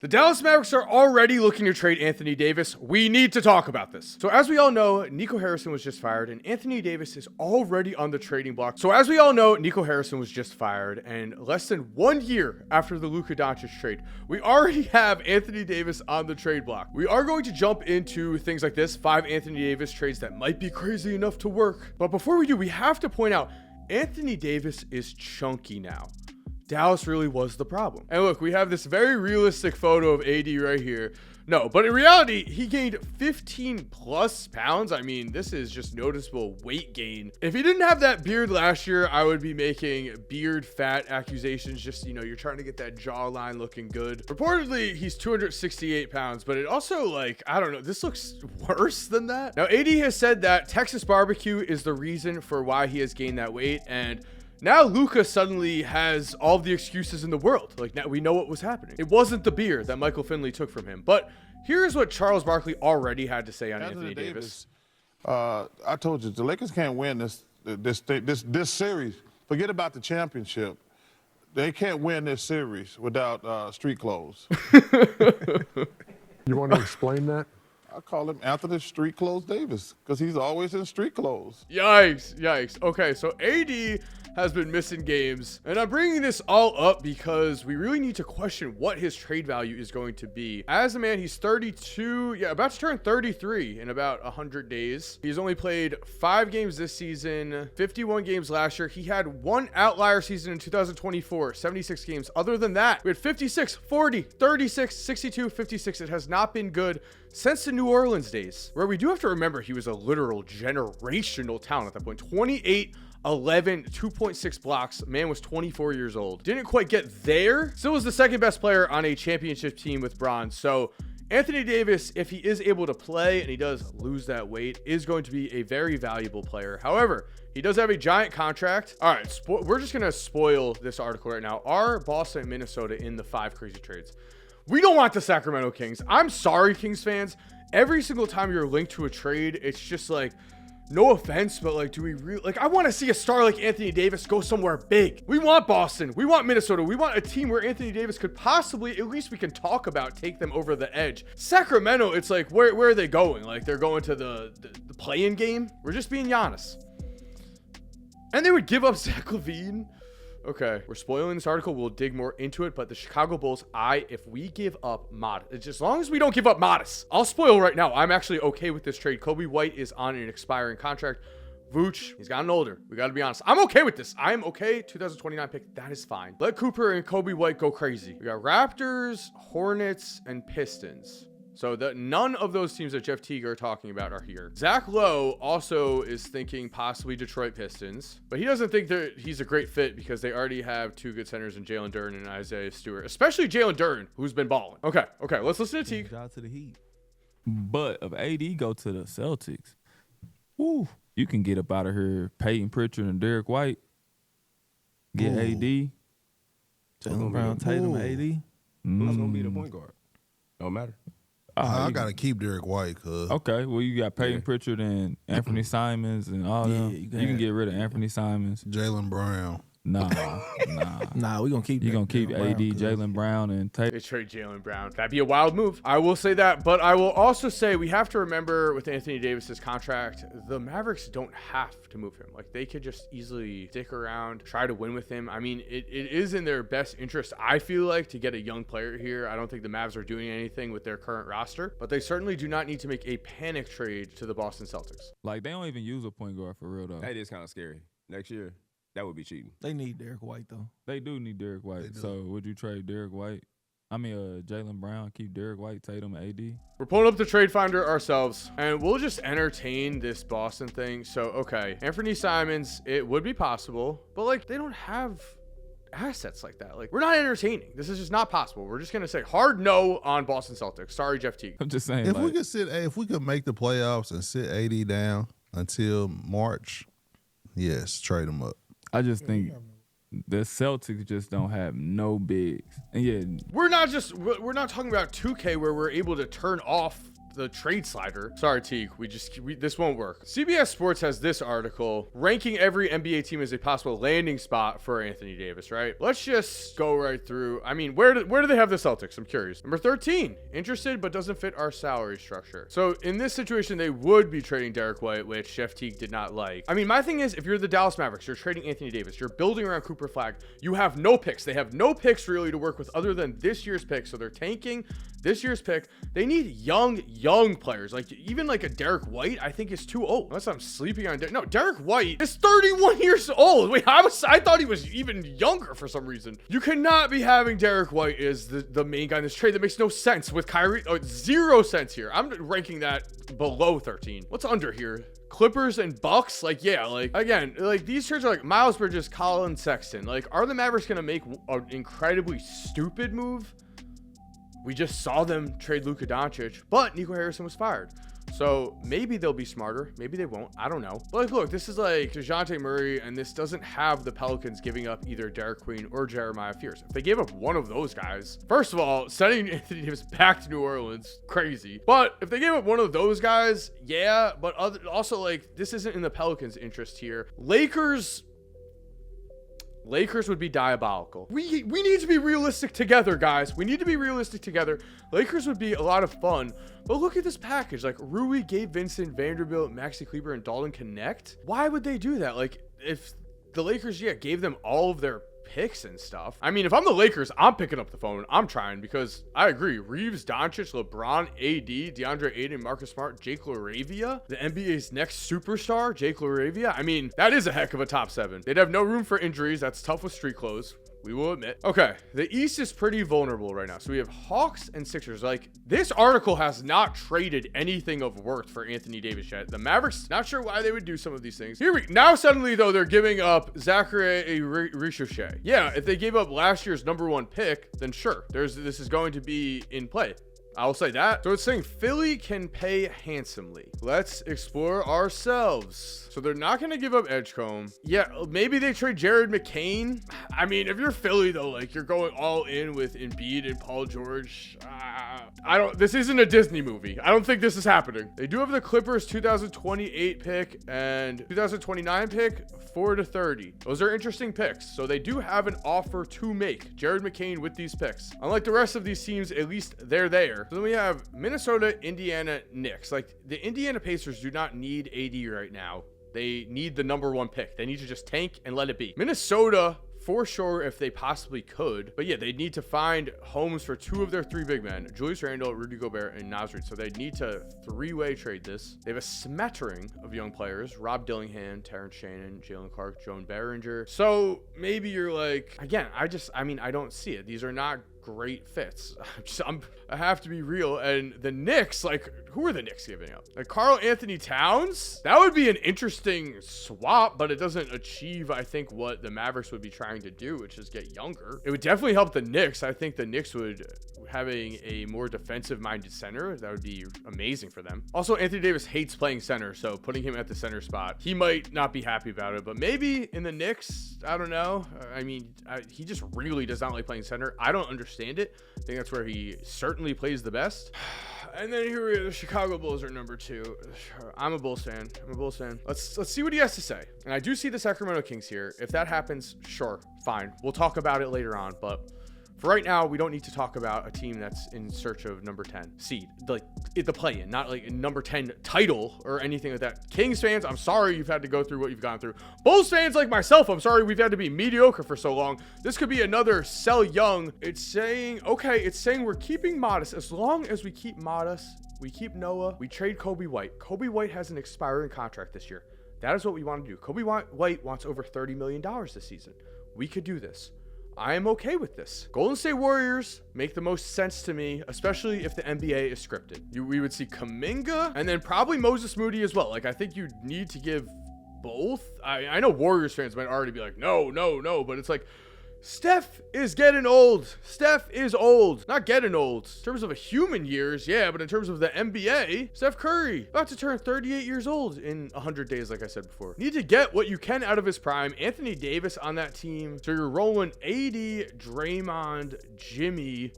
The Dallas Mavericks are already looking to trade Anthony Davis. We need to talk about this. So as we all know, Nico Harrison was just fired and Anthony Davis is already on the trading block. So as we all know, Nico Harrison was just fired, and less than 1 year after the Luka Doncic trade, we already have Anthony Davis on the trade block. We are going to jump into things like this, 5 Anthony Davis trades that might be crazy enough to work. But before we do, we have to point out Anthony Davis is chunky now. Dallas really was the problem. And look, we have this very realistic photo of AD right here. No, but in reality, he gained 15 plus pounds. I mean, this is just noticeable weight gain. If he didn't have that beard last year, I would be making beard fat accusations. Just, you know, you're trying to get that jawline looking good. Reportedly, he's 268 pounds, but it also, like, I don't know, this looks worse than that. Now, AD has said that Texas barbecue is the reason for why he has gained that weight, and now Luka suddenly has all the excuses in the world. Like, now we know what was happening. It wasn't the beer that Michael Finley took from him. But here's what Charles Barkley already had to say on Anthony Davis. I told you, the Lakers can't win this series. Forget about the championship. They can't win this series without street clothes. You want to explain that? I call him Anthony Street Clothes Davis because he's always in street clothes. Yikes, yikes. Okay, so AD has been missing games, and I'm bringing this all up because we really need to question what his trade value is going to be. As a man, he's 32, about to turn 33 in about 100 days. He's only played 5 games this season, 51 games last year. He had one outlier season in 2024, 76 games. Other than that, we had 56, 40, 36, 62, 56. It has not been good since the New Orleans days, where we do have to remember he was a literal generational talent at that point. 28, 11, 2.6 blocks. Man was 24 years old. Didn't quite get there. Still was the second best player on a championship team with bronze. So Anthony Davis, if he is able to play and he does lose that weight, is going to be a very valuable player. However, he does have a giant contract. All right, we're just going to spoil this article right now. Are Boston and Minnesota in the 5 crazy trades? We don't want the Sacramento Kings. I'm sorry, Kings fans. Every single time you're linked to a trade, it's just like, no offense, but like, do we really, like, I want to see a star like Anthony Davis go somewhere big. We want Boston. We want Minnesota. We want a team where Anthony Davis could possibly, at least we can talk about, take them over the edge. Sacramento, it's like, where are they going? Like, they're going to the play-in game? We're just being Giannis. And they would give up Zach LaVine. Okay, we're spoiling this article. We'll dig more into it, but the Chicago Bulls, if we give up Modest, as long as we don't give up Modest, I'll spoil right now. I'm actually okay with this trade. Kobe White is on an expiring contract. Vooch, he's gotten older. We got to be honest. I'm okay with this. I'm okay. 2029 pick, that is fine. Let Cooper and Kobe White go crazy. We got Raptors, Hornets, and Pistons. So none of those teams that Jeff Teague are talking about are here. Zach Lowe also is thinking possibly Detroit Pistons, but he doesn't think that he's a great fit because they already have 2 good centers in Jalen Duren and Isaiah Stewart, especially Jalen Duren, who's been balling. Okay, let's listen to Teague. Out to the Heat. But if AD go to the Celtics, woo, you can get up out of here Peyton Pritchard and Derek White. Get AD. Jalen Brown, Tatum, AD. Who's going to be the point guard? Don't matter. I got to keep Derek White. Okay, well, you got Peyton Pritchard and Anthony Simons and all them. You can get rid of Anthony Simons. Jalen Brown. Nah, we going to keep You're going to keep AD, Jalen Brown, and Tatum. They trade Jalen Brown. That'd be a wild move. I will say that, but I will also say we have to remember with Anthony Davis's contract, the Mavericks don't have to move him. Like, they could just easily stick around, try to win with him. I mean, it is in their best interest, I feel like, to get a young player here. I don't think the Mavs are doing anything with their current roster, but they certainly do not need to make a panic trade to the Boston Celtics. Like, they don't even use a point guard for real, though. That is kind of scary. Next year, that would be cheating. They need Derek White, though. They do need Derek White. So would you trade Derek White? Jalen Brown, keep Derek White, Tatum, AD? We're pulling up the trade finder ourselves, and we'll just entertain this Boston thing. So, okay, Anthony Simons, it would be possible, but, like, they don't have assets like that. Like, we're not entertaining. This is just not possible. We're just going to say hard no on Boston Celtics. Sorry, Jeff Teague. I'm just saying. If we could make the playoffs and sit AD down until March, yes, trade him up. I just think the Celtics just don't have no bigs. And we're not talking about 2K where we're able to turn off the trade slider. Sorry, Teague. This won't work. CBS Sports has this article ranking every NBA team as a possible landing spot for Anthony Davis, right? Let's just go right through. I mean, where do they have the Celtics? I'm curious. Number 13, interested but doesn't fit our salary structure. So in this situation, they would be trading Derek White, which Chef Teague did not like. I mean, my thing is, if you're the Dallas Mavericks, you're trading Anthony Davis, you're building around Cooper Flagg, you have no picks. They have no picks really to work with other than this year's pick. So they're tanking this year's pick. They need young players. Like even like a Derek White, I think is too old. Unless I'm sleeping on no, Derek White is 31 years old. Wait, I thought he was even younger for some reason. You cannot be having Derek White as the main guy in this trade. That makes no sense with Kyrie. Oh, 0 sense here. I'm ranking that below 13. What's under here? Clippers and Bucks, like, yeah, like, again, like, these trades are like Miles Bridges, Colin Sexton. Like, are the Mavericks gonna make an incredibly stupid move? We just saw them trade Luka Doncic, but Nico Harrison was fired. So maybe they'll be smarter. Maybe they won't. I don't know. But like, look, this is like DeJounte Murray, and this doesn't have the Pelicans giving up either Derek Queen or Jeremiah Fears. If they gave up one of those guys, first of all, sending Anthony Davis back to New Orleans, crazy. But if they gave up one of those guys, yeah. But also, like, this isn't in the Pelicans' interest here. Lakers would be diabolical. We need to be realistic together, guys. We need to be realistic together. Lakers would be a lot of fun. But look at this package. Like Rui, Gabe Vincent, Vanderbilt, Maxi Kleber, and Dalton Connect. Why would they do that? Like if the Lakers, gave them all of their picks and stuff. I mean, if I'm the Lakers, I'm picking up the phone. I'm trying because I agree. Reeves, Doncic, LeBron, AD, DeAndre Ayton, Marcus Smart, Jake LaRavia, the NBA's next superstar, Jake LaRavia. I mean, that is a heck of a top 7. They'd have no room for injuries. That's tough with street clothes. We will admit. Okay, the East is pretty vulnerable right now. So we have Hawks and Sixers. Like, this article has not traded anything of worth for Anthony Davis yet. The Mavericks, not sure why they would do some of these things. Now suddenly, though, they're giving up Zachary Ricochet. Yeah, if they gave up last year's #1 pick, then sure, this is going to be in play. I'll say that. So it's saying Philly can pay handsomely. Let's explore ourselves. So they're not going to give up Edgecombe. Yeah, maybe they trade Jared McCain. I mean, if you're Philly, though, like, you're going all in with Embiid and Paul George. This isn't a Disney movie. I don't think this is happening. They do have the Clippers 2028 pick and 2029 pick, 4-30. Those are interesting picks. So they do have an offer to make Jared McCain with these picks. Unlike the rest of these teams, at least they're there. So then we have Minnesota, Indiana, Knicks. Like, the Indiana Pacers do not need AD right now. They need the #1 pick. They need to just tank and let it be. Minnesota, for sure, if they possibly could. But yeah, they need to find homes for 2 of their 3 big men, Julius Randle, Rudy Gobert, and Naz Reid. So they need to 3-way trade this. They have a smattering of young players: Rob Dillingham, Terrence Shannon, Jalen Clark, Joan Behringer. So maybe you're like, again, I don't see it. These are not great fits. I have to be real. And the Knicks, like, who are the Knicks giving up? Like Karl Anthony Towns? That would be an interesting swap, but it doesn't achieve, I think, what the Mavericks would be trying to do, which is get younger. It would definitely help the Knicks. I think the Knicks would, having a more defensive-minded center, that would be amazing for them. Also, Anthony Davis hates playing center, so putting him at the center spot, he might not be happy about it, but maybe in the Knicks, I don't know. I mean, he just really does not like playing center. I don't understand it. I think that's where he certainly plays the best. And then here we are, the Chicago Bulls are #2. I'm a Bulls fan. Let's see what he has to say. And I do see the Sacramento Kings here. If that happens, sure, fine. We'll talk about it later on, but for right now, we don't need to talk about a team that's in search of #10 seed, like the play-in, not like a #10 title or anything like that. Kings fans, I'm sorry you've had to go through what you've gone through. Bulls fans like myself, I'm sorry we've had to be mediocre for so long. This could be another sell young. It's saying we're keeping modest. As long as we keep modest, we keep Noah, we trade Kobe White. Kobe White has an expiring contract this year. That is what we want to do. Kobe White wants over $30 million this season. We could do this. I am okay with this. Golden State Warriors make the most sense to me, especially if the NBA is scripted. We would see Kuminga and then probably Moses Moody as well. Like, I think you need to give both. I know Warriors fans might already be like, no, but it's like, Steph is getting old. Steph is old. Not getting old. In terms of a human years, yeah, but in terms of the NBA, Steph Curry, about to turn 38 years old in 100 days, like I said before. Need to get what you can out of his prime. Anthony Davis on that team. So you're rolling AD, Draymond, Jimmy,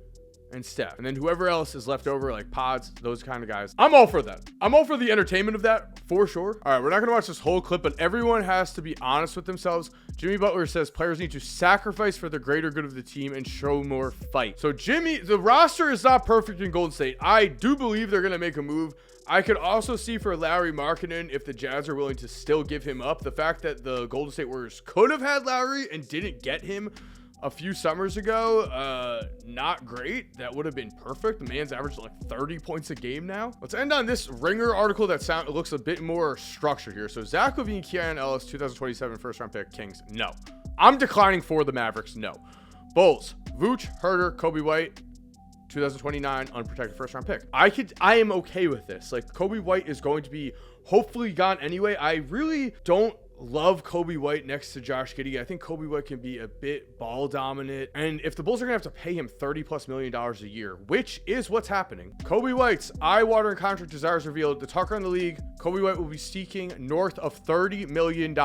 and Steph. And then whoever else is left over, like Pods, those kind of guys. I'm all for that. I'm all for the entertainment of that, for sure. All right, we're not going to watch this whole clip, but everyone has to be honest with themselves. Jimmy Butler says players need to sacrifice for the greater good of the team and show more fight. So Jimmy, the roster is not perfect in Golden State. I do believe they're going to make a move. I could also see for Lauri Markkanen, if the Jazz are willing to still give him up, the fact that the Golden State Warriors could have had Lauri and didn't get him a few summers ago, not great. That would have been perfect. The man's averaging like 30 points a game now. Let's end on this Ringer article that looks a bit more structured here. So Zach LaVine, Keon Ellis, 2027 first round pick. Kings, no. I'm declining for the Mavericks, no. Bulls, Vooch, Herter, Kobe White, 2029 unprotected first round pick. I am okay with this. Like, Kobe White is going to be hopefully gone anyway. I really don't love Kobe White next to Josh Giddey. I think Kobe White can be a bit ball dominant. And if the Bulls are gonna have to pay him $30+ million a year, which is what's happening, Kobe White's eye-watering contract desires revealed. The talker on the league, Kobe White will be seeking north of $30 million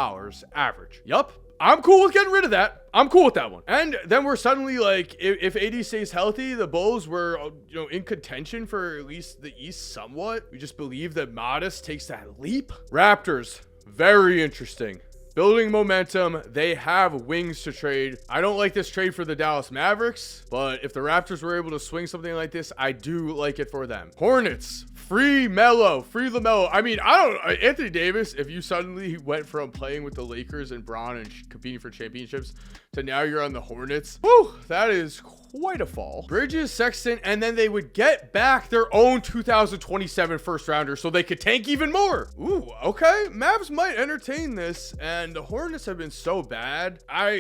average. Yup. I'm cool with getting rid of that. I'm cool with that one. And then we're suddenly like, if AD stays healthy, the Bulls were, in contention for at least the East somewhat. We just believe that Modest takes that leap. Raptors, very interesting. Building momentum. They have wings to trade. I don't like this trade for the Dallas Mavericks, but if the Raptors were able to swing something like this, I do like it for them. Hornets, free Melo, free LaMelo. I mean, Anthony Davis, if you suddenly went from playing with the Lakers and Bron and competing for championships to now you're on the Hornets, whew, that is quite a fall. Bridges, Sexton, and then they would get back their own 2027 first rounder so they could tank even more. Ooh, okay. Mavs might entertain this, and the Hornets have been so bad. How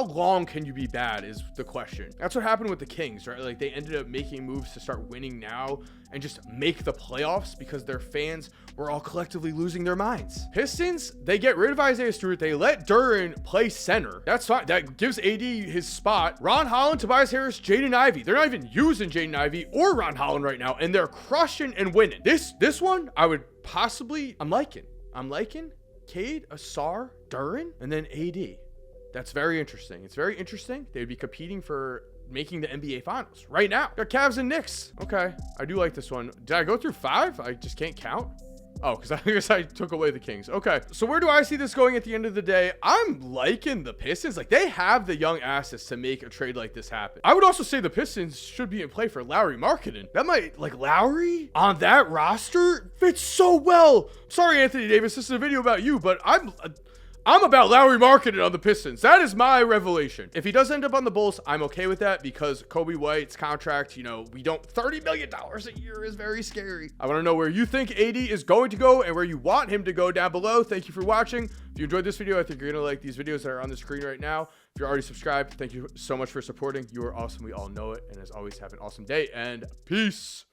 long can you be bad is the question. That's what happened with the Kings, right? Like, they ended up making moves to start winning now and just make the playoffs because their fans were all collectively losing their minds. Pistons, they get rid of Isaiah Stewart. They let Duren play center. That's fine. That gives AD his spot. Ron Holland, Tobias Harris, Jaden Ivey. They're not even using Jaden Ivey or Ron Holland right now, and they're crushing and winning. This one, I would possibly, I'm liking. Cade, Asar, Duren, and then AD. That's very interesting. It's very interesting. They would be competing for making the NBA Finals right now. Got Cavs and Knicks. Okay, I do like this one. Did I go through 5? I just can't count. Oh, because I guess I took away the Kings. Okay, so where do I see this going at the end of the day? I'm liking the Pistons. Like, they have the young assets to make a trade like this happen. I would also say the Pistons should be in play for Lauri Markkanen. That might, like, Lauri on that roster fits so well. Sorry, Anthony Davis, this is a video about you, but I'm about Lauri Markkanen on the Pistons. That is my revelation. If he does end up on the Bulls, I'm okay with that because Kobe White's contract, $30 million a year is very scary. I want to know where you think AD is going to go and where you want him to go down below. Thank you for watching. If you enjoyed this video, I think you're going to like these videos that are on the screen right now. If you're already subscribed, thank you so much for supporting. You are awesome. We all know it. And as always, have an awesome day and peace.